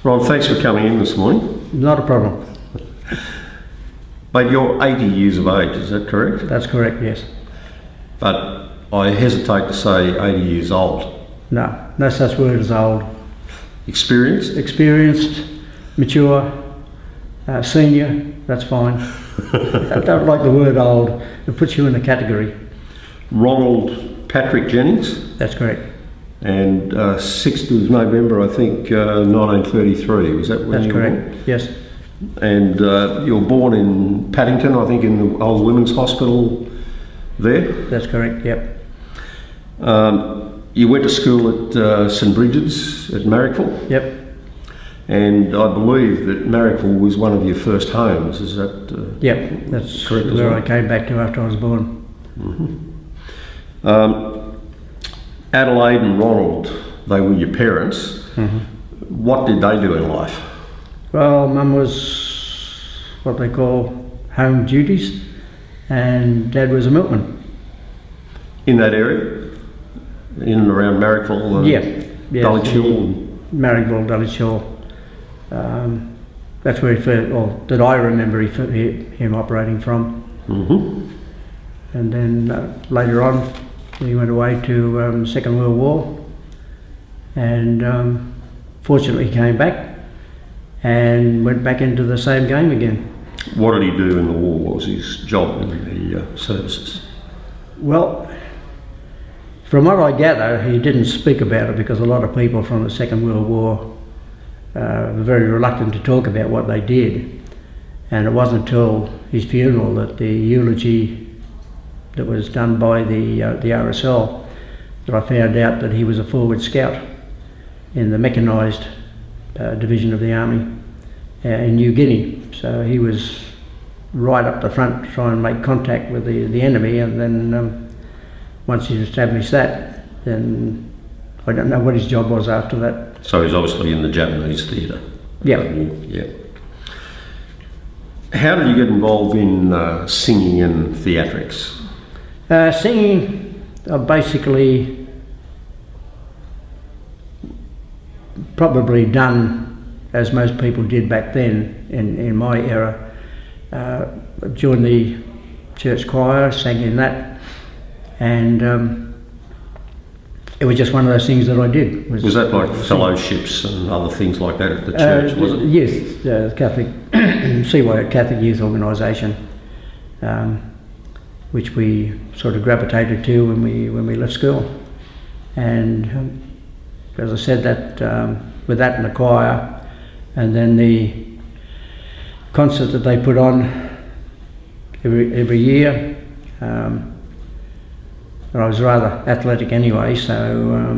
Ron, thanks for coming in this morning. Not a problem. Mate, you're 80 years of age, is that correct? That's correct, yes. But I hesitate to say 80 years old. No such word as old. Experienced? Experienced, mature, senior, that's fine. I don't like the word old, it puts you in a category. Ronald Patrick Jennings? That's correct. And 6th of November, I think, 1933, was that when That's you were correct, born? yes. And you were born in Paddington, I think, in the old women's hospital there? That's correct, yep. You went to school at St Bridget's at Marrickville? Yep. And I believe that Marrickville was one of your first homes, is that Yep, that's correct as where well? I came back to after I was born. Mm-hmm. Adelaide and Ronald, they were your parents. Mm-hmm. What did they do in life? Well, Mum was what they call home duties and Dad was a milkman. In that area? In and around Marrickville and Dulwich Hill? Marrickville, Dulwich Hill. That's where he first, or that I remember him operating from. Mm-hmm. And then later on, he went away to Second World War, and fortunately came back and went back into the same game again. What did he do in the war? What was his job in the services? Well, from what I gather, he didn't speak about it because a lot of people from the Second World War were very reluctant to talk about what they did. And it wasn't until his funeral that the eulogy that was done by the RSL that I found out that he was a forward scout in the mechanised division of the army in New Guinea. So he was right up the front to try and make contact with the enemy, and then once he'd established that, then I don't know what his job was after that. So he's obviously in the Japanese theatre. Yeah. Yeah. How did you get involved in singing and theatrics? Singing, basically probably done as most people did back then in my era. Joined the church choir, sang in that, and it was just one of those things that I did. Was that like fellowships and other things like that at the church, was it? Yes, the Catholic, CY Catholic Youth Organisation, which we sort of gravitated to when we left school. And as I said, that with that and the choir, and then the concert that they put on every year. And I was rather athletic anyway, so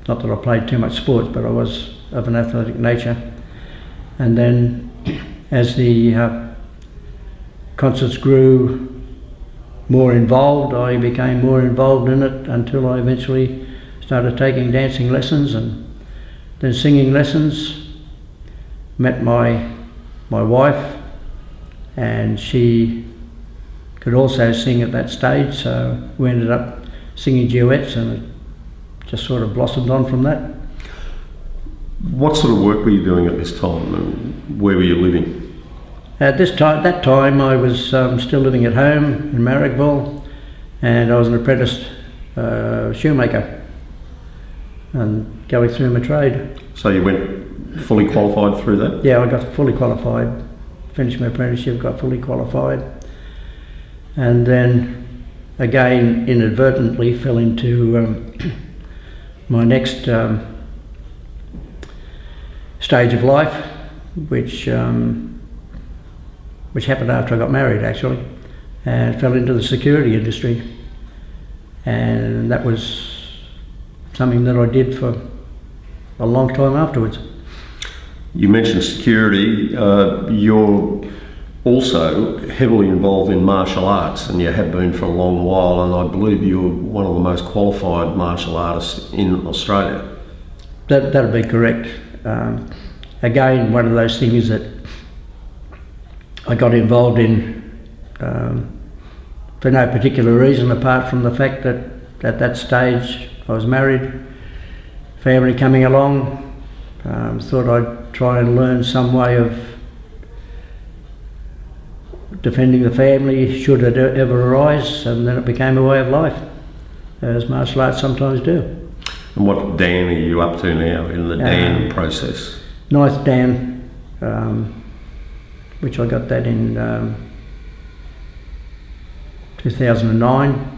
not that I played too much sports, but I was of an athletic nature. And then as the concerts grew more involved, I became more involved in it until I eventually started taking dancing lessons and then singing lessons. Met my wife, and she could also sing at that stage, so we ended up singing duets, and it just sort of blossomed on from that. What sort of work were you doing at this time, and where were you living? At that time I was still living at home in Marrickville, and I was an apprentice shoemaker and going through my trade. So you went fully qualified through that? Yeah, I got fully qualified, finished my apprenticeship, got fully qualified, and then again inadvertently fell into my next stage of life, which happened after I got married actually, and fell into the security industry, and that was something that I did for a long time afterwards. You mentioned security. You're also heavily involved in martial arts, and you have been for a long while, and I believe you're one of the most qualified martial artists in Australia. That'd be correct. Again, one of those things that I got involved in for no particular reason apart from the fact that at that stage I was married, family coming along, Thought I'd try and learn some way of defending the family should it ever arise, and then it became a way of life, as martial arts sometimes do. And what Dan are you up to now in the Dan process? Ninth Dan, which I got that in 2009.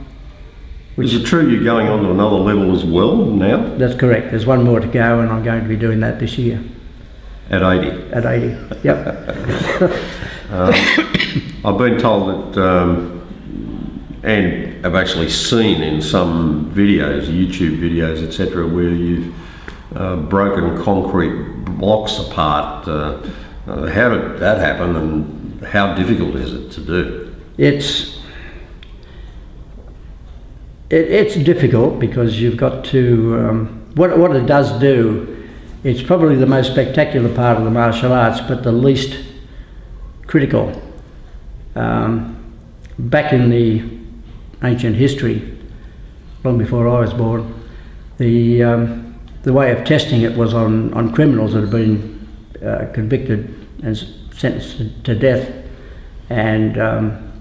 Is it true you're going on to another level as well now? That's correct. There's one more to go, and I'm going to be doing that this year. At 80? At 80, yep. I've been told that, and I've actually seen in some videos, YouTube videos, etc., where you've broken concrete blocks apart. How did that happen, and how difficult is it to do? It's difficult because you've got to, what it does do, it's probably the most spectacular part of the martial arts, but the least critical. Back in the ancient history, long before I was born, the way of testing it was on criminals that had been convicted and sentenced to death, and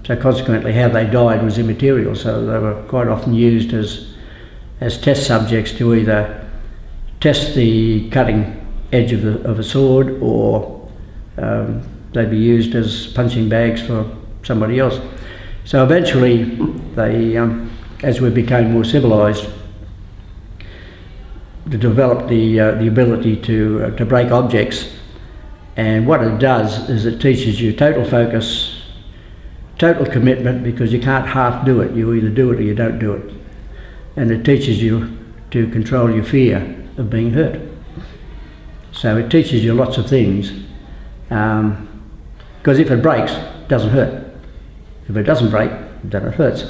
so consequently how they died was immaterial, so they were quite often used as test subjects to either test the cutting edge of a sword, or they'd be used as punching bags for somebody else. So eventually they, as we became more civilised, to develop the ability to break objects. And what it does is it teaches you total focus, total commitment, because you can't half do it. You either do it or you don't do it. And it teaches you to control your fear of being hurt. So it teaches you lots of things, because if it breaks, it doesn't hurt. If it doesn't break, then it hurts.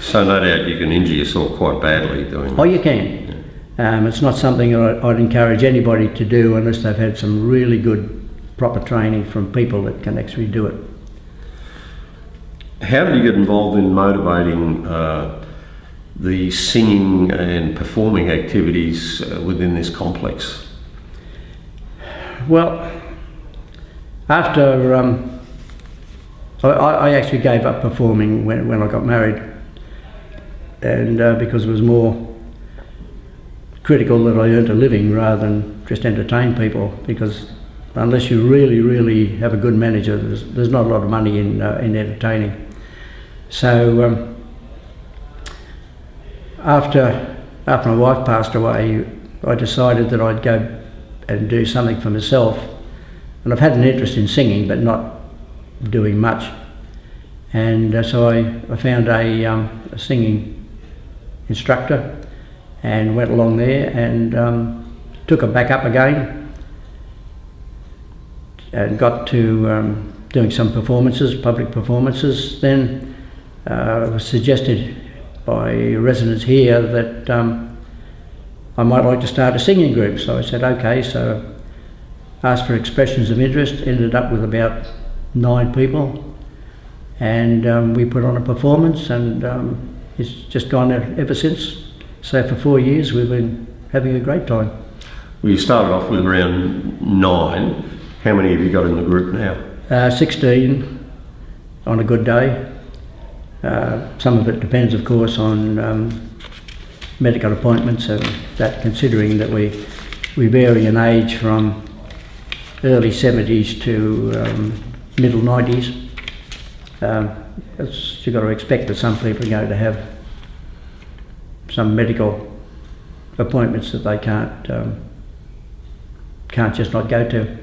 So no doubt you can injure yourself quite badly doing that. Oh, you can. It's not something I'd encourage anybody to do unless they've had some really good, proper training from people that can actually do it. How did you get involved in motivating the singing and performing activities within this complex? Well, after I actually gave up performing when I got married, and because it was more critical that I earned a living rather than just entertain people, because unless you really, really have a good manager, there's not a lot of money in entertaining. So after my wife passed away, I decided that I'd go and do something for myself. And I've had an interest in singing, but not doing much. And so I found a singing instructor and went along there and took it back up again and got to doing some performances, public performances. Then it was suggested by residents here that I might like to start a singing group. So I said okay, so asked for expressions of interest, ended up with about 9 people, and we put on a performance, and it's just gone ever since. So for 4 years we've been having a great time. Well, you started off with around 9. How many have you got in the group now? 16 on a good day. Some of it depends, of course, on medical appointments, and that, considering that we vary in age from early 70s to middle 90s. You've got to expect that some people are going to have some medical appointments that they can't just not go to.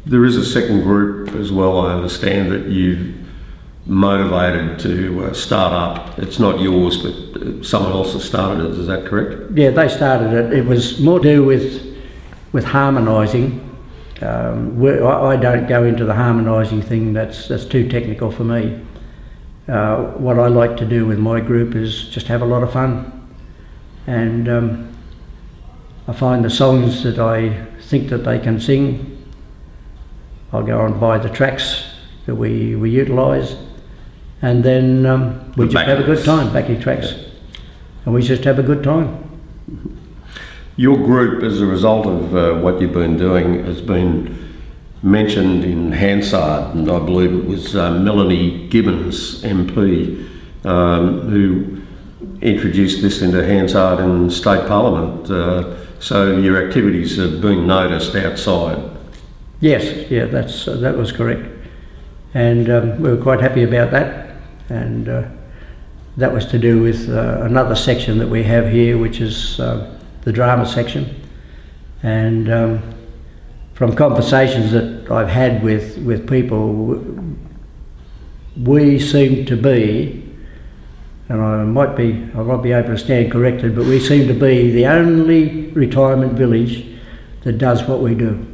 There is a second group as well, I understand, that you've motivated to start up. It's not yours, but someone else has started it, is that correct? Yeah, they started it. It was more to do with harmonising. I don't go into the harmonising thing, that's too technical for me. What I like to do with my group is just have a lot of fun, and I find the songs that I think that they can sing, I'll go and buy the tracks that we utilise, and then we just have a good time, backing tracks, and we just have a good time. Your group, as a result of what you've been doing, has been mentioned in Hansard, and I believe it was Melanie Gibbons, MP, who introduced this into Hansard in State Parliament. So your activities are being noticed outside. Yes, yeah, that was correct, and we were quite happy about that. And that was to do with another section that we have here, which is the drama section. And from conversations that I've had with people, we seem to be, and I might be able to stand corrected, but we seem to be the only retirement village that does what we do.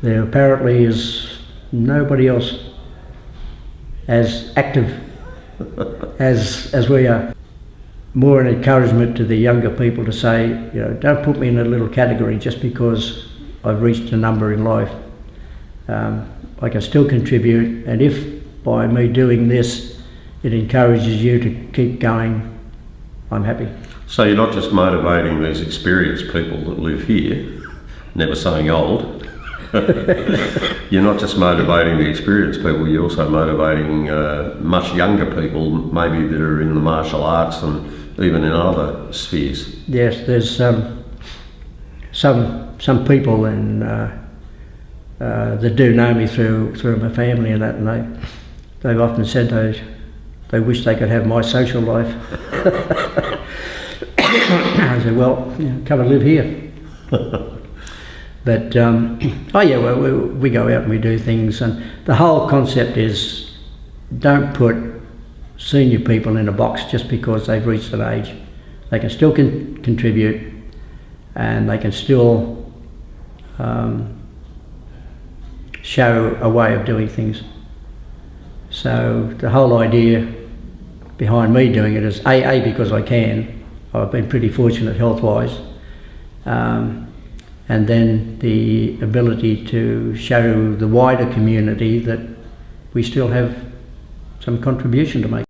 There apparently is nobody else as active as we are. More an encouragement to the younger people to say, you know, don't put me in a little category just because I've reached a number in life. I can still contribute, and if by me doing this it encourages you to keep going, I'm happy. So you're not just motivating these experienced people that live here, never saying old. You're not just motivating the experienced people, you're also motivating much younger people, maybe that are in the martial arts and even in other spheres. Yes, there's some people in, that do know me through my family and that, and they've often said they wish they could have my social life. I said, well, you know, come and live here. But oh yeah, well, we go out and we do things, and the whole concept is don't put senior people in a box just because they've reached an age. They can still contribute, and they can still show a way of doing things. So the whole idea behind me doing it is A, because I can. I've been pretty fortunate health-wise. And then the ability to show the wider community that we still have some contribution to make.